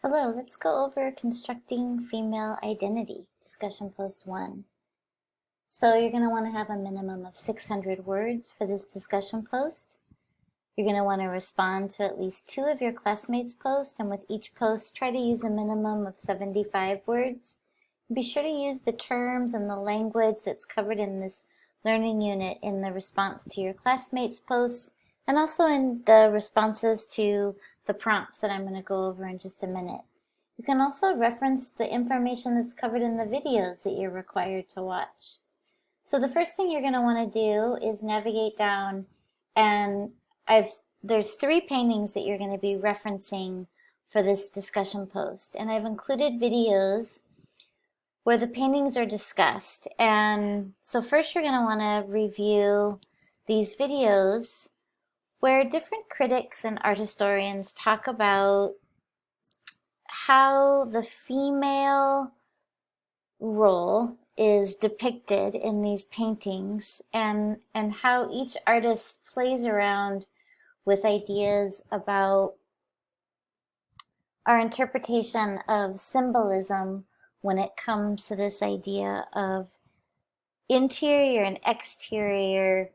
Hello, let's go over constructing female identity, discussion post 1. So you're going to want to have a minimum of 600 words for this discussion post. You're going to want to respond to at least 2 of your classmates' posts, and with each post, try to use a minimum of 75 words. Be sure to use the terms and the language that's covered in this learning unit in the response to your classmates' posts, and also in the responses to the prompts that I'm going to go over in just a minute. You can also reference the information that's covered in the videos that you're required to watch. So the first thing you're going to want to do is navigate down, and there's 3 paintings that you're going to be referencing for this discussion post, and I've included videos where the paintings are discussed. And so first you're going to want to review these videos where different critics and art historians talk about how the female role is depicted in these paintings, and how each artist plays around with ideas about our interpretation of symbolism when it comes to this idea of interior and exterior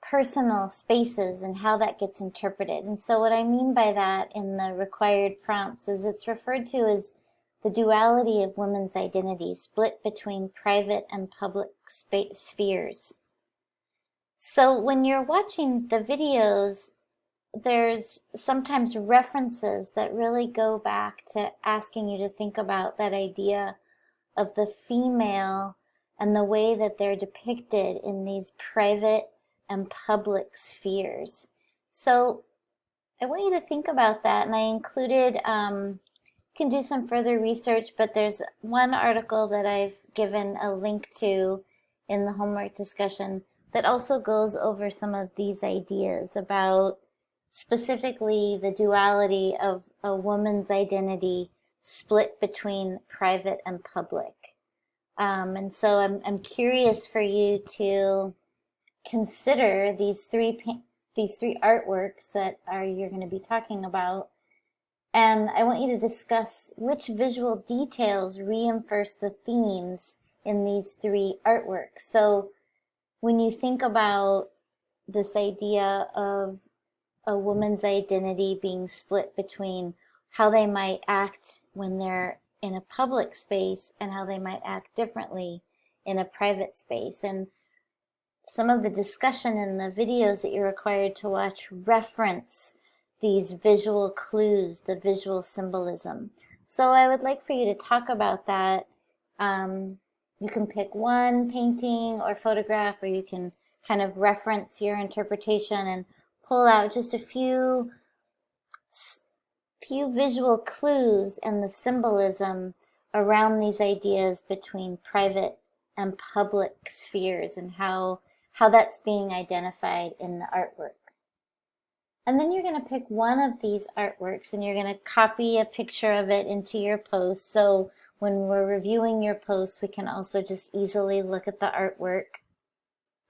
personal spaces and how that gets interpreted. And so what I mean by that in the required prompts is it's referred to as the duality of women's identity, split between private and public spheres. So when you're watching the videos, there's sometimes references that really go back to asking you to think about that idea of the female and the way that they're depicted in these private and public spheres. So I want you to think about that, and I included, you can do some further research, but there's one article that I've given a link to in the homework discussion that also goes over some of these ideas about specifically the duality of a woman's identity split between private and public. And so I'm curious for you to consider these three artworks that you're going to be talking about, and I want you to discuss which visual details reinforce the themes in these 3 artworks. So when you think about this idea of a woman's identity being split between how they might act when they're in a public space and how they might act differently in a private space, and some of the discussion in the videos that you're required to watch reference these visual clues, the visual symbolism. So I would like for you to talk about that. You can pick one painting or photograph, or you can kind of reference your interpretation and pull out just a few visual clues and the symbolism around these ideas between private and public spheres, and how that's being identified in the artwork. And then you're going to pick one of these artworks and you're going to copy a picture of it into your post. So when we're reviewing your post, we can also just easily look at the artwork.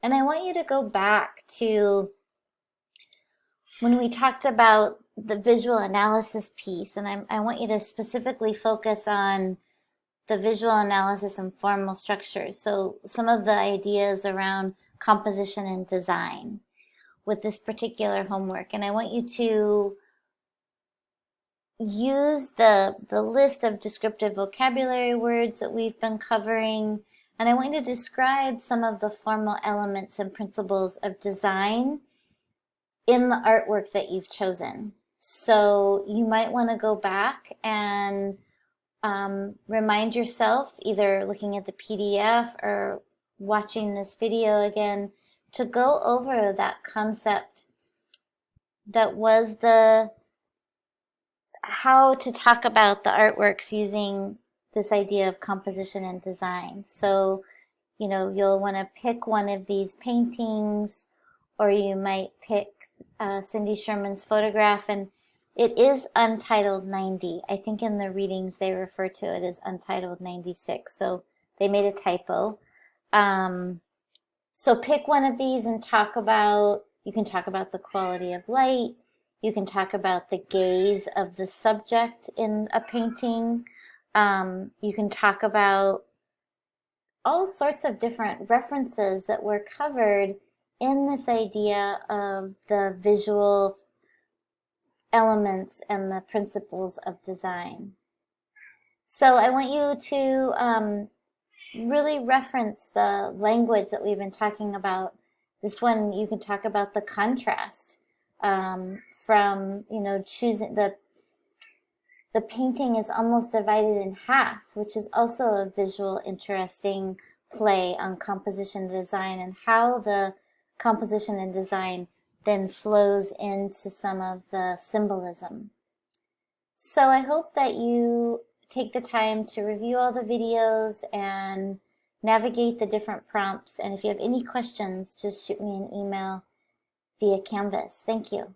And I want you to go back to when we talked about the visual analysis piece, and I want you to specifically focus on the visual analysis and formal structures. So some of the ideas around composition and design with this particular homework. And I want you to use the list of descriptive vocabulary words that we've been covering, and I want you to describe some of the formal elements and principles of design in the artwork that you've chosen. So you might want to go back and remind yourself, either looking at the PDF or watching this video again, to go over that concept that was how to talk about the artworks using this idea of composition and design. So, you'll want to pick one of these paintings, or you might pick Cindy Sherman's photograph, and it is Untitled 90. I think in the readings they refer to it as Untitled 96, so they made a typo. So pick one of these and you can talk about the quality of light. You can talk about the gaze of the subject in a painting. You can talk about all sorts of different references that were covered in this idea of the visual elements and the principles of design. So I want you to really reference the language that we've been talking about. This one, you can talk about the contrast from, choosing the painting is almost divided in half, which is also a visual, interesting play on composition and design, and how the composition and design then flows into some of the symbolism. So I hope that you take the time to review all the videos and navigate the different prompts. And if you have any questions, just shoot me an email via Canvas. Thank you.